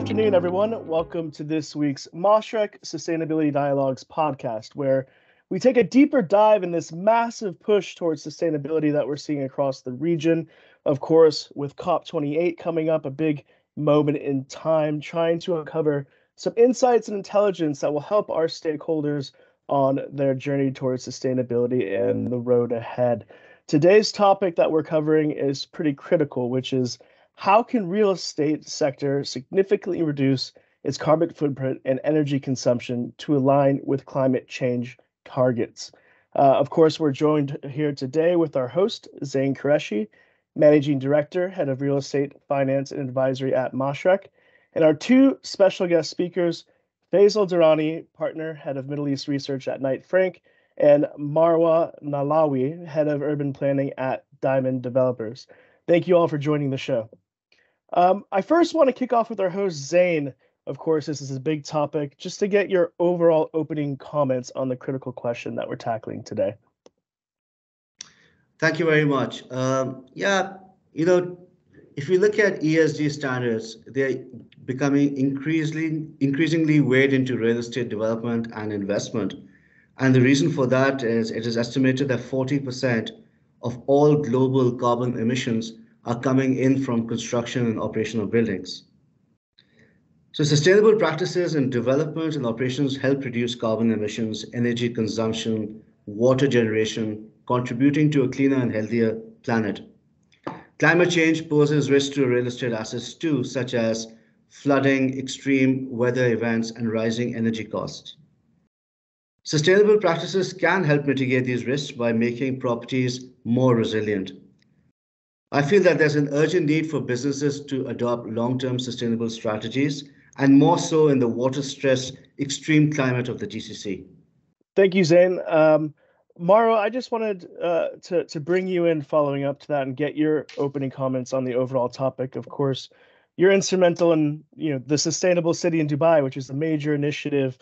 afternoon, everyone. Welcome to this week's Mashreq Sustainability Dialogues podcast, where we take a deeper dive in this massive push towards sustainability that we're seeing across the region. Of course, with COP28 coming up, a big moment in time, trying to uncover some insights and intelligence that will help our stakeholders on their journey towards sustainability and the road ahead. Today's topic that we're covering is pretty critical, which is how can real estate sector significantly reduce its carbon footprint and energy consumption to align with climate change targets? Of course, we're joined here today with our host, Zain Qureshi, Managing Director, Head of Real Estate Finance and Advisory at Mashreq, and our two special guest speakers, Faisal Durrani, Partner, Head of Middle East Research at Knight Frank, and Marwa Nahlawi, Head of Urban Planning at Diamond Developers. Thank you all for joining the show. I first want to kick off with our host, Zain. Of course, this is a big topic, just to get your overall opening comments on the critical question that we're tackling today. Thank you very much. If we look at ESG standards, they're becoming increasingly weighed into real estate development and investment. And the reason for that is it is estimated that 40% of all global carbon emissions are coming in from construction and operational buildings. So sustainable practices in development and operations help reduce carbon emissions, energy consumption, water generation, contributing to a cleaner and healthier planet. Climate change poses risks to real estate assets too, such as flooding, extreme weather events, and rising energy costs. Sustainable practices can help mitigate these risks by making properties more resilient. I feel that there's an urgent need for businesses to adopt long-term sustainable strategies, and more so in the water-stressed extreme climate of the GCC. Thank you, Zain. Marwa, I just wanted to bring you in following up to that and get your opening comments on the overall topic. Of course, you're instrumental in the Sustainable City in Dubai, which is a major initiative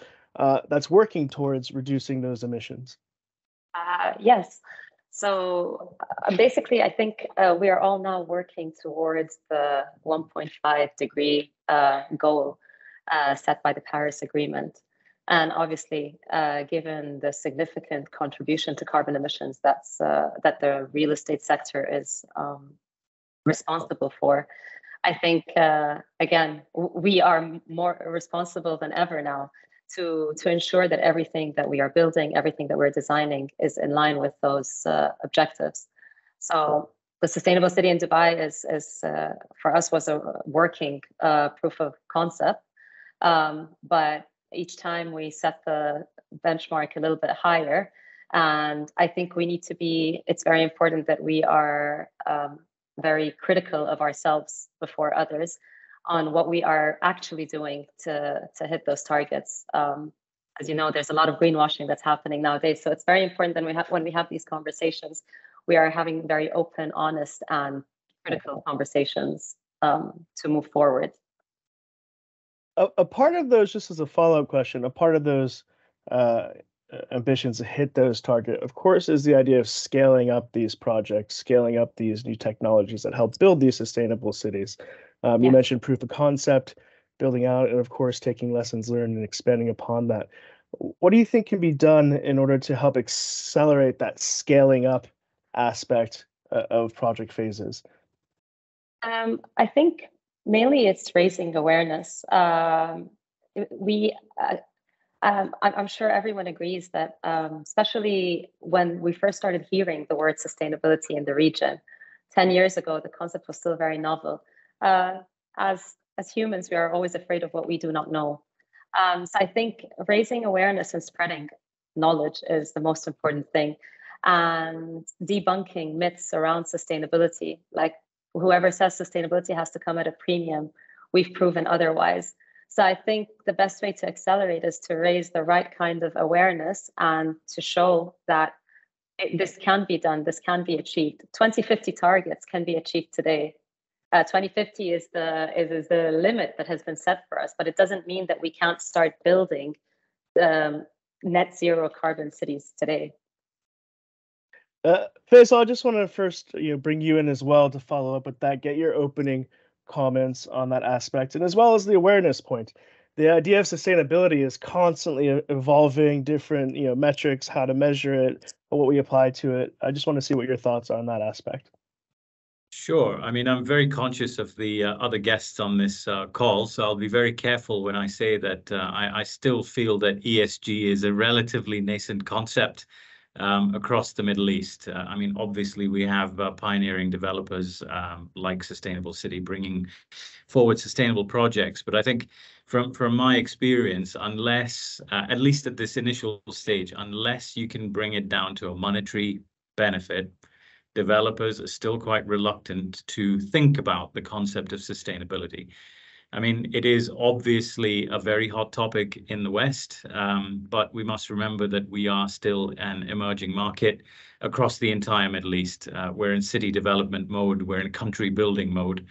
that's working towards reducing those emissions. Yes. So basically, I think we are all now working towards the 1.5 degree goal set by the Paris Agreement. And obviously, given the significant contribution to carbon emissions that the real estate sector is responsible for, I think, again, we are more responsible than ever now to ensure that everything that we are building, everything that we're designing is in line with those objectives. So the Sustainable City in Dubai is for us was a working proof of concept. But each time we set the benchmark a little bit higher. And I think we need to it's very important that we are very critical of ourselves before others on what we are actually doing to hit those targets. As you know, there's a lot of greenwashing that's happening nowadays. So it's very important that when we have these conversations, we are having very open, honest, and critical conversations to move forward. A part of those, just as a follow-up question, a part of those ambitions to hit those targets, of course, is the idea of scaling up these projects, scaling up these new technologies that help build these sustainable cities. You mentioned proof of concept, building out, and of course, taking lessons learned and expanding upon that. What do you think can be done in order to help accelerate that scaling up aspect of project phases? I think mainly it's raising awareness. I'm sure everyone agrees that, especially when we first started hearing the word sustainability in the region, 10 years ago, the concept was still very novel. As humans, we are always afraid of what we do not know. So I think raising awareness and spreading knowledge is the most important thing, and debunking myths around sustainability. Like, whoever says sustainability has to come at a premium, we've proven otherwise. So I think the best way to accelerate is to raise the right kind of awareness and to show that this can be done, this can be achieved. 2050 targets can be achieved today. 2050 is the limit that has been set for us, but it doesn't mean that we can't start building net zero carbon cities today. Faisal, I just want to first bring you in as well to follow up with that, get your opening comments on that aspect, and as well as the awareness point. The idea of sustainability is constantly evolving, different metrics, how to measure it, what we apply to it. I just want to see what your thoughts are on that aspect. Sure. I mean, I'm very conscious of the other guests on this call, so I'll be very careful when I say that I still feel that ESG is a relatively nascent concept across the Middle East. I mean, obviously, we have pioneering developers like Sustainable City bringing forward sustainable projects, but I think from my experience, unless, at least at this initial stage, unless you can bring it down to a monetary benefit, developers are still quite reluctant to think about the concept of sustainability. I mean, it is obviously a very hot topic in the West, but we must remember that we are still an emerging market across the entire Middle East. We're in city development mode, we're in country building mode,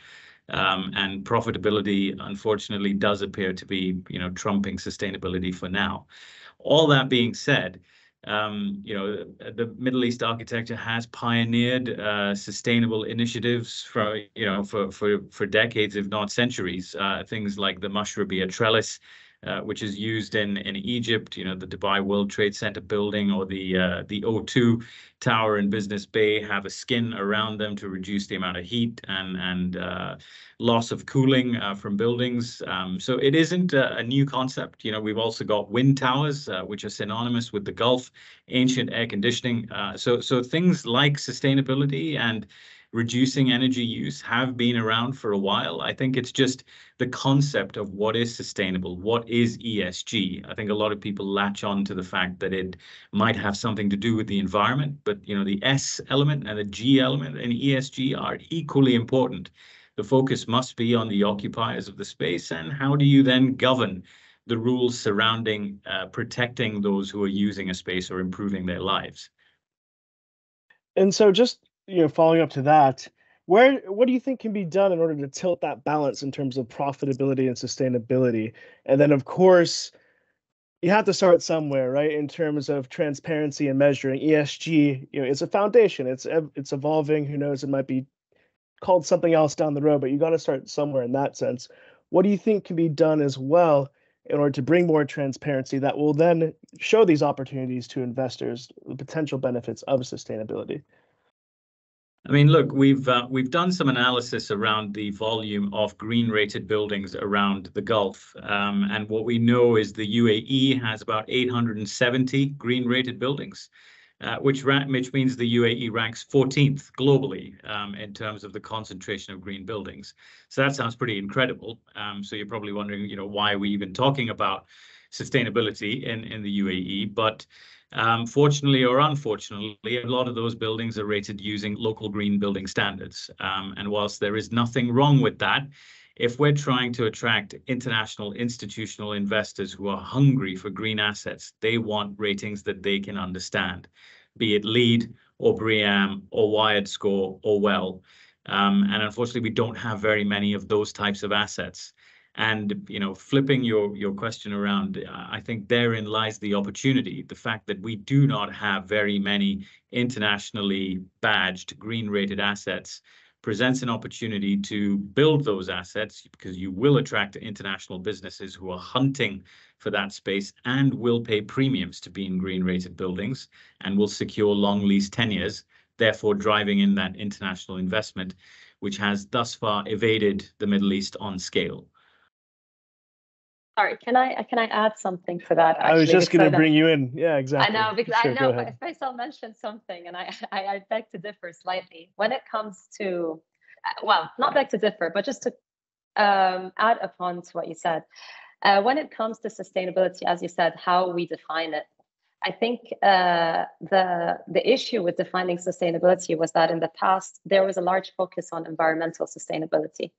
and profitability, unfortunately, does appear to be, trumping sustainability for now. All that being said, the Middle East architecture has pioneered sustainable initiatives for decades, if not centuries. Things like the Mashreq trellis, which is used in Egypt, the Dubai World Trade Center building, or the O2 Tower in Business Bay have a skin around them to reduce the amount of heat and loss of cooling from buildings. So it isn't a new concept. We've also got wind towers, which are synonymous with the Gulf, ancient air conditioning. So things like sustainability and reducing energy use have been around for a while. I think it's just the concept of what is sustainable, what is ESG. I think a lot of people latch on to the fact that it might have something to do with the environment, but the S element and the G element in ESG are equally important. The focus must be on the occupiers of the space, and how do you then govern the rules surrounding protecting those who are using a space or improving their lives. And so just following up to that, what do you think can be done in order to tilt that balance in terms of profitability and sustainability? And then, of course, you have to start somewhere, right? In terms of transparency and measuring ESG, it's a foundation. It's evolving. Who knows? It might be called something else down the road, but you got to start somewhere in that sense. What do you think can be done as well in order to bring more transparency that will then show these opportunities to investors, the potential benefits of sustainability? I mean, look, we've done some analysis around the volume of green-rated buildings around the Gulf, and what we know is the UAE has about 870 green-rated buildings, which means the UAE ranks 14th globally in terms of the concentration of green buildings. So that sounds pretty incredible. So you're probably wondering, why are we even talking about sustainability in the UAE? But fortunately or unfortunately, a lot of those buildings are rated using local green building standards. And whilst there is nothing wrong with that, if we're trying to attract international institutional investors who are hungry for green assets, they want ratings that they can understand, be it LEED or BREEAM or Wired Score or WELL. And unfortunately, we don't have very many of those types of assets. And flipping your question around, I think therein lies the opportunity. The fact that we do not have very many internationally badged green-rated assets presents an opportunity to build those assets, because you will attract international businesses who are hunting for that space and will pay premiums to be in green-rated buildings and will secure long lease tenures, therefore driving in that international investment, which has thus far evaded the Middle East on scale. Sorry, can I add something to that? Actually, I was just going to bring you in. Yeah, exactly. I know, because sure, I know, but Faisal mentioned something, and I beg to differ slightly. When it comes to, well, not beg to differ, but just to add upon to what you said. When it comes to sustainability, as you said, how we define it, I think the issue with defining sustainability was that in the past, there was a large focus on environmental sustainability.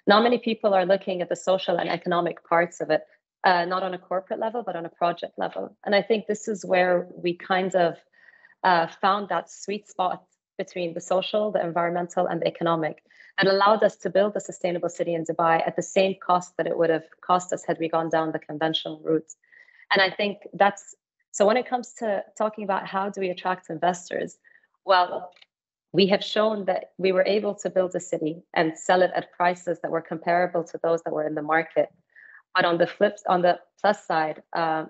Not many people are looking at the social and economic parts of it, not on a corporate level, but on a project level. And I think this is where we kind of found that sweet spot between the social, the environmental, and the economic, that allowed us to build a sustainable city in Dubai at the same cost that it would have cost us had we gone down the conventional route. And I think that's, so when it comes to talking about how do we attract investors, well, we have shown that we were able to build a city and sell it at prices that were comparable to those that were in the market. But on the plus side,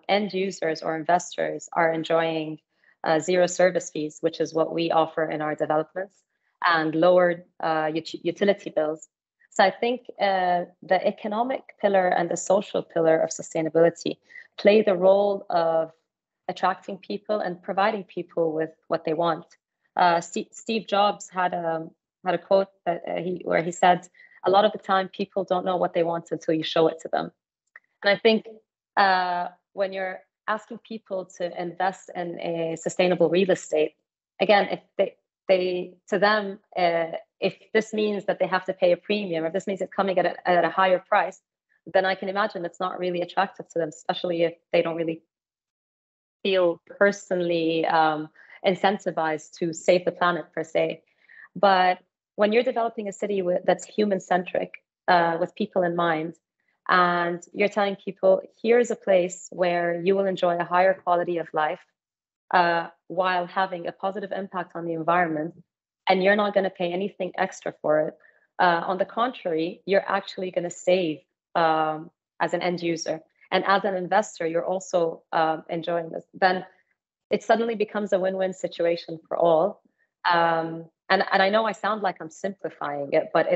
end users or investors are enjoying zero service fees, which is what we offer in our developments, and lowered utility bills. So I think the economic pillar and the social pillar of sustainability play the role of attracting people and providing people with what they want. Steve Jobs had a quote that where he said, "A lot of the time, people don't know what they want until you show it to them." And I think when you're asking people to invest in a sustainable real estate, again, if if this means that they have to pay a premium, or if this means it's coming at a higher price, then I can imagine it's not really attractive to them, especially if they don't really feel personally incentivized to save the planet per se. But when you're developing a city that's human-centric, with people in mind, and you're telling people, here's a place where you will enjoy a higher quality of life while having a positive impact on the environment, and you're not going to pay anything extra for it. On the contrary, you're actually going to save as an end user. And as an investor, you're also enjoying this. Then it suddenly becomes a win-win situation for all. And I know I sound like I'm simplifying it, but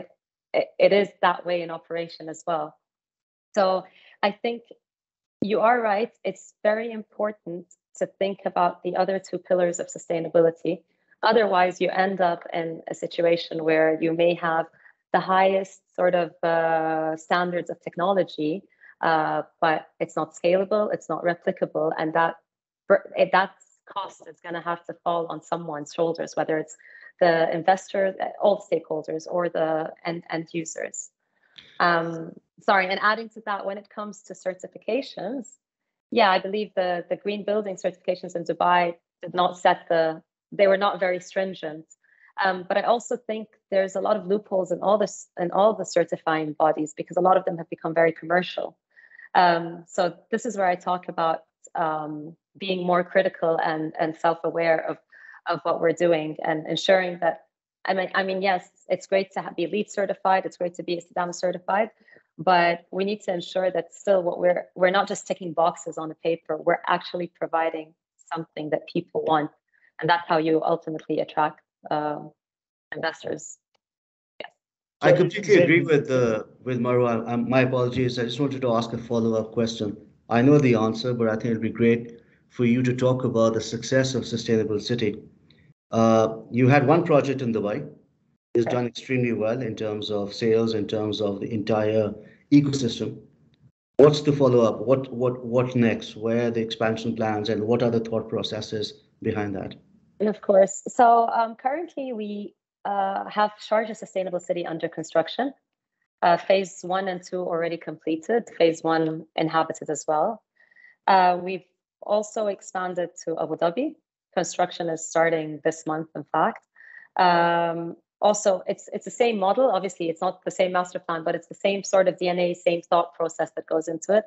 it is that way in operation as well. So I think you are right. It's very important to think about the other two pillars of sustainability. Otherwise, you end up in a situation where you may have the highest sort of standards of technology, but it's not scalable, it's not replicable, and that cost is going to have to fall on someone's shoulders, whether it's the investor, all stakeholders, or the end users. Sorry, and adding to that, when it comes to certifications, yeah, I believe the green building certifications in Dubai did not they were not very stringent. But I also think there's a lot of loopholes in all the certifying bodies, because a lot of them have become very commercial. So this is where I talk about being more critical and self-aware of what we're doing, and ensuring that, I mean, yes, it's great to be LEED certified, it's great to be Istidama certified, but we need to ensure that still we're not just ticking boxes on a paper, we're actually providing something that people want. And that's how you ultimately attract investors. Yes. I completely agree with Marwa. My apologies. I just wanted to ask a follow-up question. I know the answer, but I think it'd be great for you to talk about the success of Sustainable City. You had one project in Dubai. It's done extremely well in terms of sales, in terms of the entire ecosystem. What's the follow-up? What next? Where are the expansion plans, and what are the thought processes behind that? And of course. So currently we have Sharjah Sustainable City under construction. Phase 1 and 2 already completed. Phase 1 inhabited as well. We've also expanded to Abu Dhabi. Construction is starting this month, in fact. Also, it's the same model. Obviously, it's not the same master plan, but it's the same sort of DNA, same thought process that goes into it.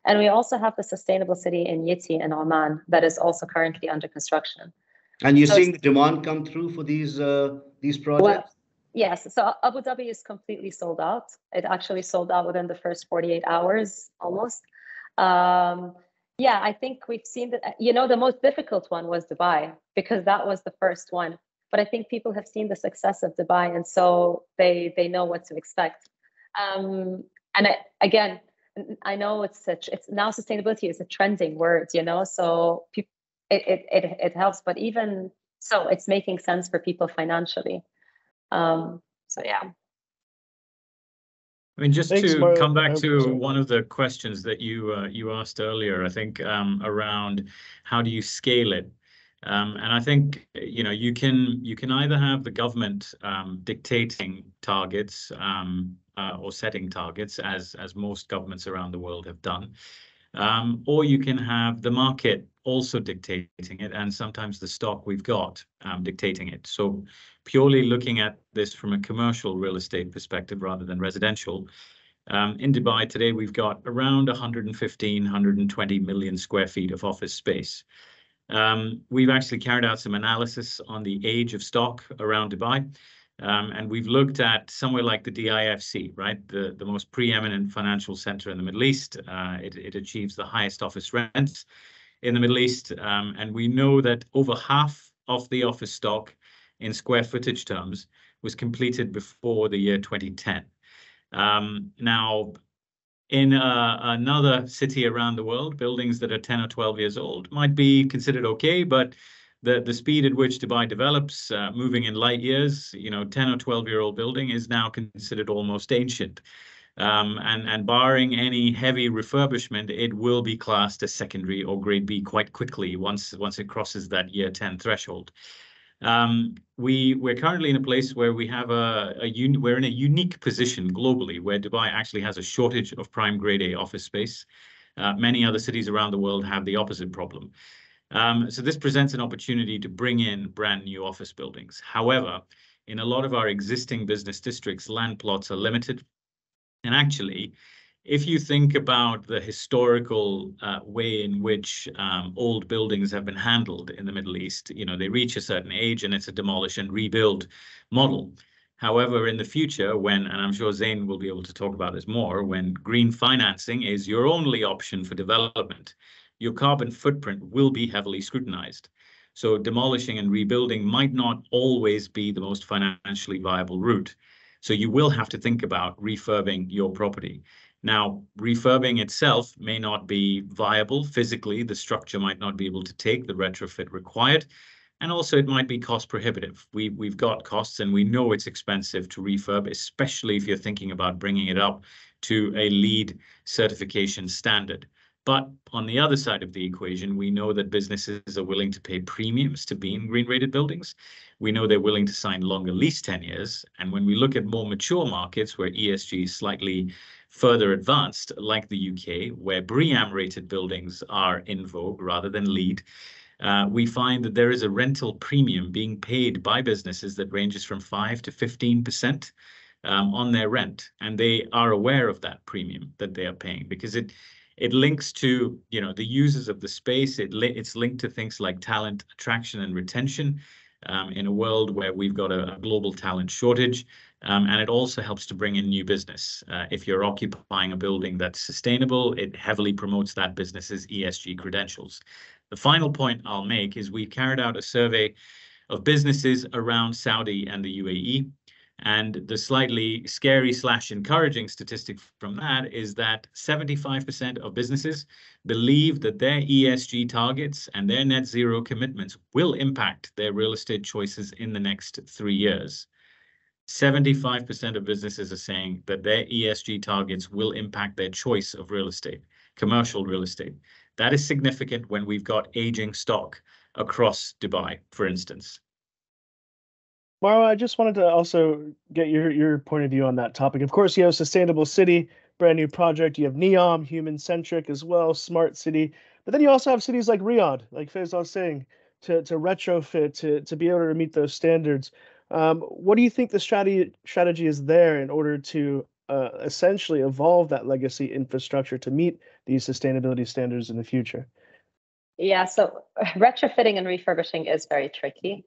And we also have the Sustainable City in Yiti in Oman that is also currently under construction. And you're seeing the demand come through for these projects? Well, yes. So Abu Dhabi is completely sold out. It actually sold out within the first 48 hours, almost. Yeah, I think we've seen that. The most difficult one was Dubai, because that was the first one. But I think people have seen the success of Dubai, and so they know what to expect. And again, I know it's now sustainability is a trending word, so people. It helps, but even so, it's making sense for people financially. So yeah. I mean, just to come back to one of the questions that you asked earlier, I think around how do you scale it, and I think you can either have the government dictating targets or setting targets, as most governments around the world have done. Or you can have the market also dictating it, and sometimes the stock we've got dictating it. So purely looking at this from a commercial real estate perspective rather than residential, in Dubai today, we've got around 115, 120 million square feet of office space. We've actually carried out some analysis on the age of stock around Dubai. And we've looked at somewhere like the DIFC, right? The most preeminent financial center in the Middle East. It achieves the highest office rents in the Middle East. And we know that over half of the office stock in square footage terms was completed before the year 2010. Now, in another city around the world, buildings that are 10 or 12 years old might be considered okay, but the speed at which Dubai develops, moving in light years, 10 or 12-year-old building is now considered almost ancient. And barring any heavy refurbishment, it will be classed as secondary or grade B quite quickly once it crosses that year 10 threshold. We're currently in a place where we have we're in a unique position globally, where Dubai actually has a shortage of prime grade A office space. Many other cities around the world have the opposite problem. So this presents an opportunity to bring in brand new office buildings. However, in a lot of our existing business districts, land plots are limited. And actually, if you think about the historical way in which old buildings have been handled in the Middle East, they reach a certain age and it's a demolish and rebuild model. However, in the future, and I'm sure Zain will be able to talk about this more, when green financing is your only option for development, your carbon footprint will be heavily scrutinized. So demolishing and rebuilding might not always be the most financially viable route. So you will have to think about refurbing your property. Now, refurbing itself may not be viable physically. The structure might not be able to take the retrofit required. And also it might be cost prohibitive. We've got costs and we know it's expensive to refurb, especially if you're thinking about bringing it up to a LEED certification standard. But on the other side of the equation, we know that businesses are willing to pay premiums to be in green rated buildings. We know they're willing to sign longer lease tenures. And when we look at more mature markets where ESG is slightly further advanced, like the UK, where BREEAM rated buildings are in vogue rather than LEED, we find that there is a rental premium being paid by businesses that ranges from 5 to 15% on their rent. And they are aware of that premium that they are paying because it links to the users of the space. It's linked to things like talent attraction and retention in a world where we've got a global talent shortage. And it also helps to bring in new business. If you're occupying a building that's sustainable, it heavily promotes that business's ESG credentials. The final point I'll make is we've carried out a survey of businesses around Saudi and the UAE. And the slightly scary / encouraging statistic from that is that 75% of businesses believe that their ESG targets and their net zero commitments will impact their real estate choices in the next 3 years. 75% of businesses are saying that their ESG targets will impact their choice of real estate, commercial real estate. That is significant when we've got aging stock across Dubai, for instance. Marwa, I just wanted to also get your point of view on that topic. Of course, you have Sustainable City, brand new project. You have NEOM, human-centric as well, smart city. But then you also have cities like Riyadh, like Faisal was saying, to retrofit, to be able to meet those standards. What do you think the strategy is there in order to essentially evolve that legacy infrastructure to meet these sustainability standards in the future? Yeah, so retrofitting and refurbishing is very tricky.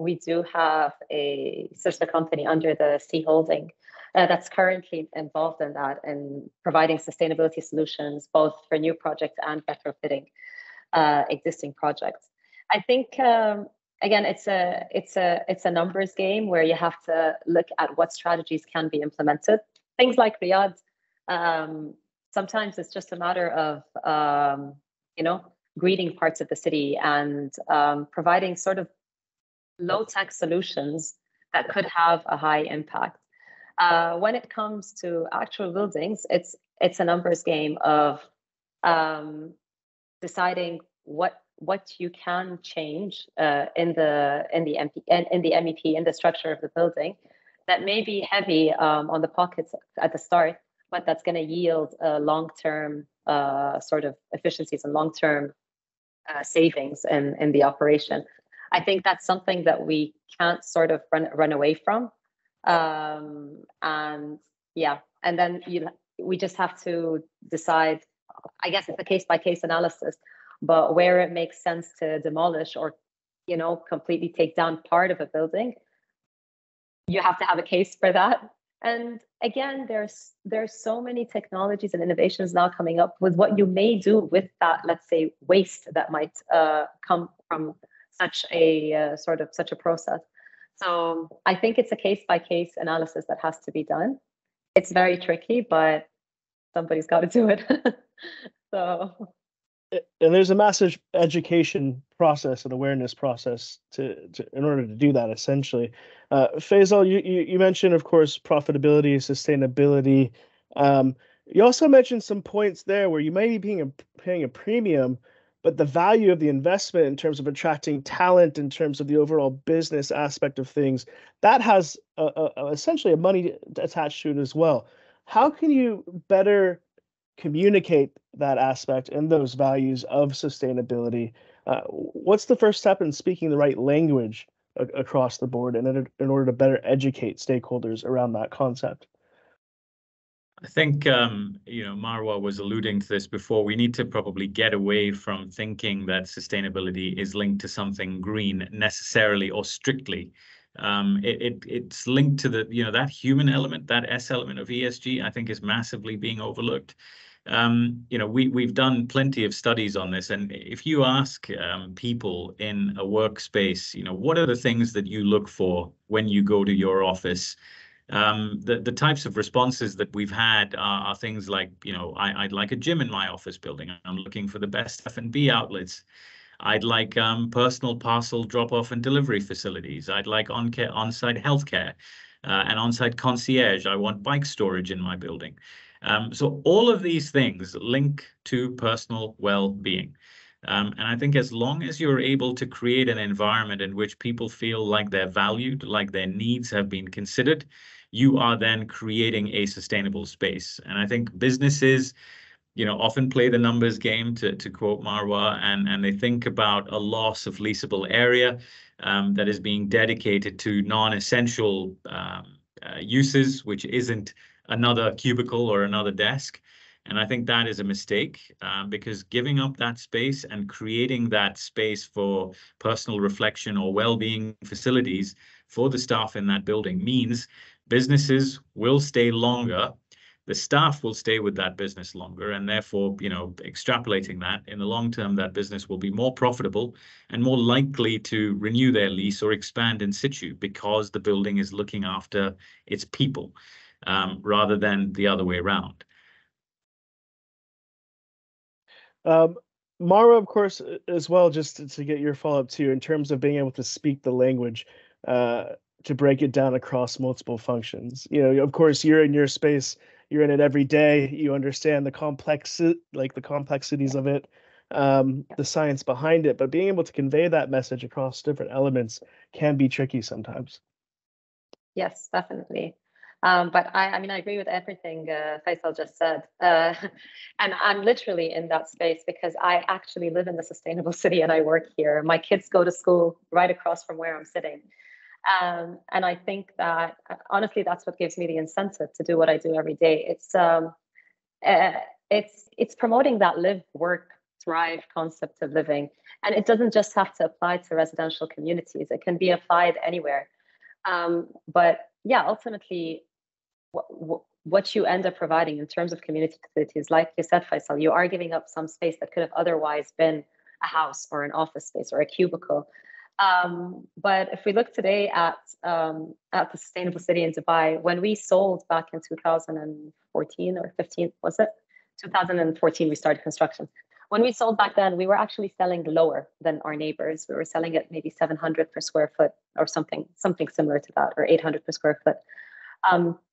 We do have a sister company under the Sea Holding that's currently involved in that and providing sustainability solutions both for new projects and retrofitting existing projects. I think again, it's a numbers game where you have to look at what strategies can be implemented. Things like Riyadh, sometimes it's just a matter of greening parts of the city and providing sort of low-tech solutions that could have a high impact. When it comes to actual buildings, it's a numbers game of deciding what you can change in the MEP, in the structure of the building, that may be heavy on the pockets at the start, but that's going to yield long-term sort of efficiencies and long-term savings in the operation. I think that's something that we can't sort of run away from. And then we just have to decide, I guess it's a case-by-case analysis But where it makes sense to demolish or, completely take down part of a building, you have to have a case for that. And again, there's so many technologies and innovations now coming up with what you may do with that, let's say, waste that might come from such a process. So I think it's a case-by-case analysis that has to be done. It's very tricky, but somebody's got to do it. So. And there's a massive education process and awareness process in order to do that, essentially. Faisal, you mentioned, of course, profitability, sustainability. You also mentioned some points there where you may be paying a premium, but the value of the investment in terms of attracting talent, in terms of the overall business aspect of things, that has essentially a money attached to it as well. How can you better communicate that aspect and those values of sustainability? What's the first step in speaking the right language across the board in order to better educate stakeholders around that concept? I think, Marwa was alluding to this before. We need to probably get away from thinking that sustainability is linked to something green necessarily or strictly. It's linked to that human element, that S element of ESG, I think is massively being overlooked. We've done plenty of studies on this, and if you ask people in a workspace, what are the things that you look for when you go to your office? The types of responses that we've had are things like, I'd like a gym in my office building. I'm looking for the best F&B outlets. I'd like personal parcel drop-off and delivery facilities. I'd like on-site healthcare and on-site concierge. I want bike storage in my building. So all of these things link to personal well-being. And I think as long as you're able to create an environment in which people feel like they're valued, like their needs have been considered, you are then creating a sustainable space. And I think businesses, often play the numbers game, to quote Marwa, and they think about a loss of leasable area that is being dedicated to non-essential uses, which isn't another cubicle or another desk. And I think that is a mistake because giving up that space and creating that space for personal reflection or well-being facilities for the staff in that building means businesses will stay longer. The staff will stay with that business longer, and therefore, extrapolating that in the long term, that business will be more profitable and more likely to renew their lease or expand in situ because the building is looking after its people rather than the other way around. Marwa, of course, as well, just to get your follow-up too, in terms of being able to speak the language, to break it down across multiple functions. Of course, you're in your space, you're in it every day, you understand the complexities of it, the science behind it, but being able to convey that message across different elements can be tricky sometimes. Yes, definitely. But I agree with everything Faisal just said. And I'm literally in that space because I actually live in the sustainable city and I work here. My kids go to school right across from where I'm sitting. And I think that, honestly, that's what gives me the incentive to do what I do every day. It's promoting that live, work, thrive concept of living. And it doesn't just have to apply to residential communities. It can be applied anywhere. But yeah, ultimately, what you end up providing in terms of community facilities, like you said, Faisal, you are giving up some space that could have otherwise been a house or an office space or a cubicle. But if we look today at the sustainable city in Dubai, when we sold back in 2014 or 15, was it? 2014, we started construction. When we sold back then, we were actually selling lower than our neighbors. We were selling at maybe 700 per square foot or something similar to that, or 800 per square foot.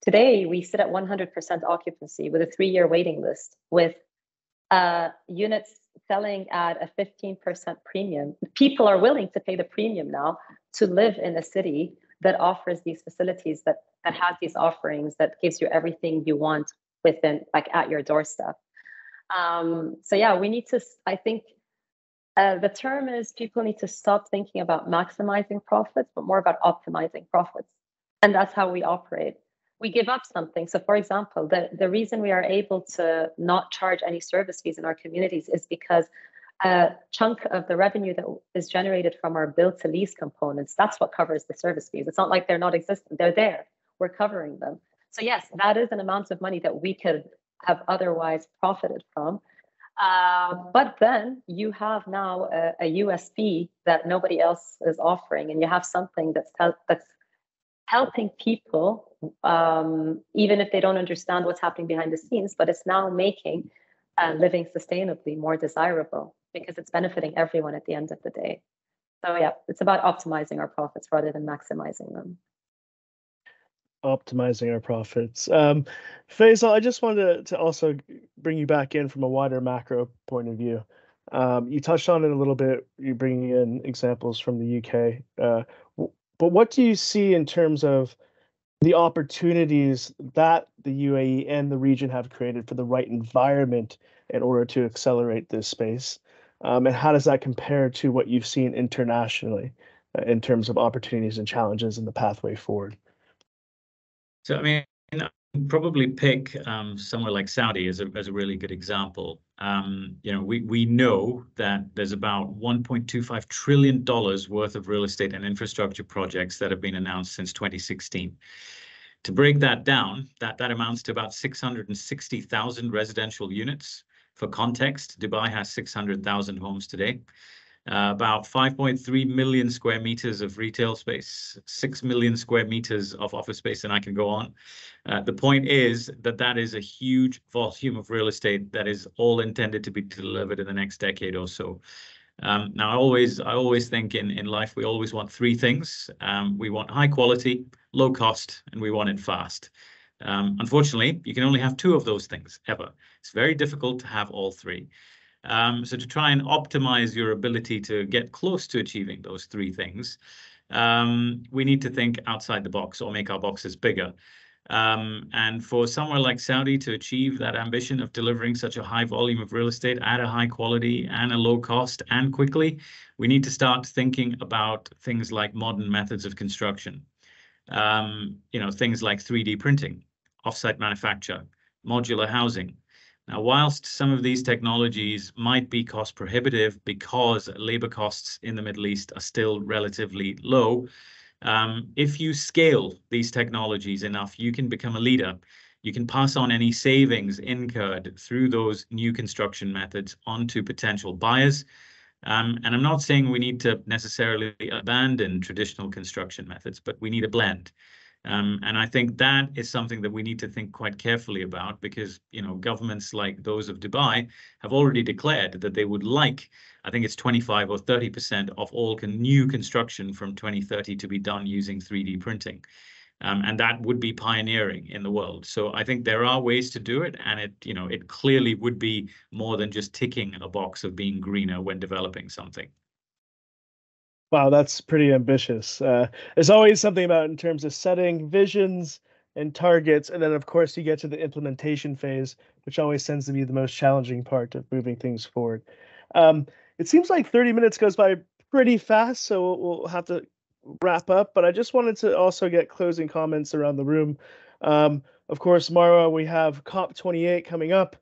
Today, we sit at 100% occupancy with a 3-year waiting list, with units selling at a 15% premium. People are willing to pay the premium now to live in a city that offers these facilities, that has these offerings, that gives you everything you want within, like, at your doorstep. So yeah, we need to, I think the term is, people need to stop thinking about maximizing profits, but more about optimizing profits. And that's how we operate. We give up something. So for example, the reason we are able to not charge any service fees in our communities is because a chunk of the revenue that is generated from our build to lease components, that's what covers the service fees. It's not like they're not existent. They're there. We're covering them. So yes, that is an amount of money that we could have otherwise profited from. But then you have now a USP that nobody else is offering, and you have something that's helping people, even if they don't understand what's happening behind the scenes, but it's now making living sustainably more desirable because it's benefiting everyone at the end of the day. So yeah, it's about optimizing our profits rather than maximizing them. Optimizing our profits. Faisal, I just wanted to also bring you back in from a wider macro point of view. You touched on it a little bit, you bringing in examples from the UK. But what do you see in terms of the opportunities that the UAE and the region have created for the right environment in order to accelerate this space? And how does that compare to what you've seen internationally in terms of opportunities and challenges in the pathway forward? So, I mean, I'd probably pick somewhere like Saudi as a really good example. We know that there's about $1.25 trillion worth of real estate and infrastructure projects that have been announced since 2016. To break that down, that amounts to about 660,000 residential units. For context, Dubai has 600,000 homes today. About 5.3 million square meters of retail space, 6 million square meters of office space, and I can go on. The point is that is a huge volume of real estate that is all intended to be delivered in the next decade or so. Now, I always think in life, we always want three things. We want high quality, low cost, and we want it fast. Unfortunately, you can only have two of those things ever. It's very difficult to have all three. So to try and optimize your ability to get close to achieving those three things, we need to think outside the box or make our boxes bigger. And for somewhere like Saudi to achieve that ambition of delivering such a high volume of real estate at a high quality and a low cost and quickly, we need to start thinking about things like modern methods of construction. Things like 3D printing, offsite manufacture, modular housing. Now, whilst some of these technologies might be cost prohibitive because labor costs in the Middle East are still relatively low, if you scale these technologies enough, you can become a leader. You can pass on any savings incurred through those new construction methods onto potential buyers. And I'm not saying we need to necessarily abandon traditional construction methods, but we need a blend. And I think that is something that we need to think quite carefully about because, governments like those of Dubai have already declared that they would like, I think it's 25 or 30% of all new construction from 2030 to be done using 3D printing. And that would be pioneering in the world. So I think there are ways to do it. And it clearly would be more than just ticking a box of being greener when developing something. Wow, that's pretty ambitious. There's always something about in terms of setting visions and targets, and then of course you get to the implementation phase, which always tends to be the most challenging part of moving things forward. It seems like 30 minutes goes by pretty fast, so we'll have to wrap up, but I just wanted to also get closing comments around the room. Of course, Marwa, we have COP28 coming up.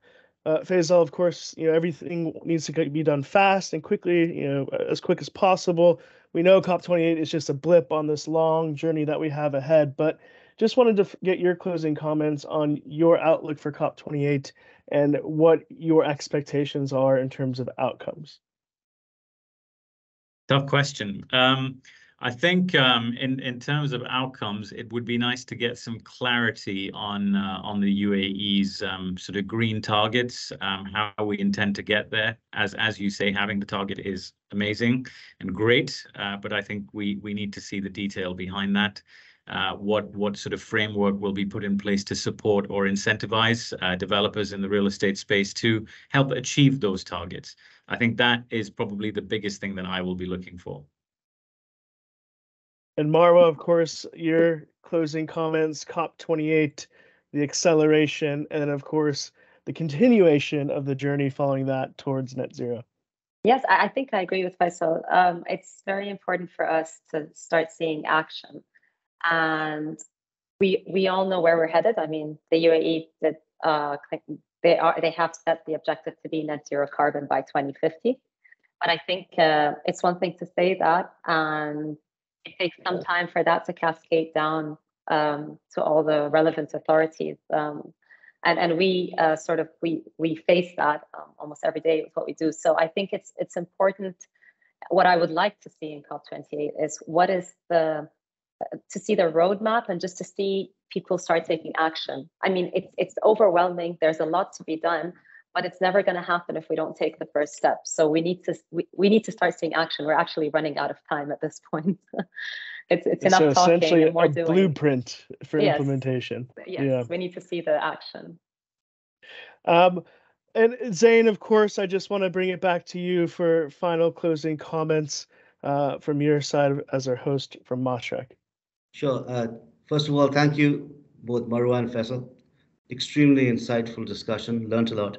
Faisal, of course, everything needs to be done fast and quickly, as quick as possible. We know COP28 is just a blip on this long journey that we have ahead, but just wanted to get your closing comments on your outlook for COP28 and what your expectations are in terms of outcomes. Tough question. I think in terms of outcomes, it would be nice to get some clarity on the UAE's sort of green targets, how we intend to get there. As you say, having the target is amazing and great, but I think we need to see the detail behind that. What sort of framework will be put in place to support or incentivize developers in the real estate space to help achieve those targets. I think that is probably the biggest thing that I will be looking for. And Marwa, of course, your closing comments, COP28, the acceleration, and then, of course, the continuation of the journey following that towards net zero. Yes, I think I agree with Faisal. It's very important for us to start seeing action. And we all know where we're headed. I mean, the UAE they have set the objective to be net zero carbon by 2050. But I think it's one thing to say that, and it takes some time for that to cascade down to all the relevant authorities. And we sort of we face that almost every day with what we do. So I think it's important. What I would like to see in COP28 is to see the roadmap and just to see people start taking action. I mean, it's overwhelming. There's a lot to be done, but it's never going to happen if we don't take the first step. So we need to start seeing action. We're actually running out of time at this point. it's enough so talking essentially and more a doing. Blueprint for Yes. implementation. Yes, yeah. We need to see the action. And Zain, of course, I just want to bring it back to you for final closing comments from your side as our host from Mashreq. Sure. First of all, thank you, both Marwa and Faisal. Extremely insightful discussion. Learned a lot.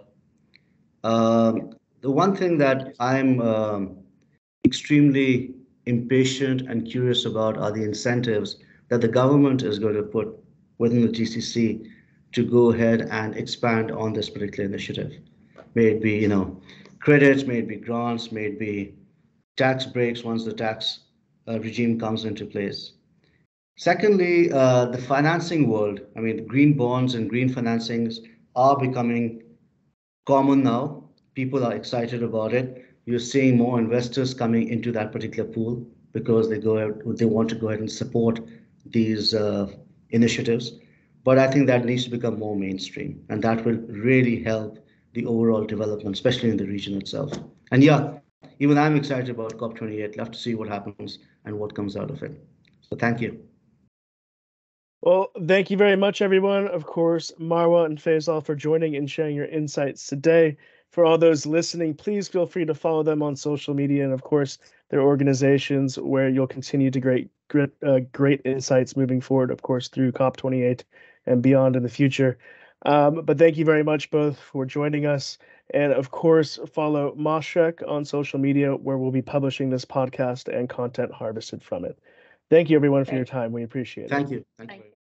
The one thing that I'm extremely impatient and curious about are the incentives that the government is going to put within the GCC to go ahead and expand on this particular initiative. May it be, credits, may it be grants, may it be tax breaks once the tax regime comes into place. Secondly, the financing world. I mean, green bonds and green financings are becoming common now. People are excited about it. You're seeing more investors coming into that particular pool because they want to go ahead and support these initiatives. But I think that needs to become more mainstream, and that will really help the overall development, especially in the region itself. And yeah, even I'm excited about COP28. Love to see what happens and what comes out of it. So thank you. Well, thank you very much, everyone. Of course, Marwa and Faisal for joining and sharing your insights today. For all those listening, please feel free to follow them on social media and, of course, their organizations where you'll continue to great insights moving forward, of course, through COP28 and beyond in the future. But thank you very much both for joining us. And, of course, follow Mashreq on social media where we'll be publishing this podcast and content harvested from it. Thank you, everyone, for your time. We appreciate it. Thank you. Thank you.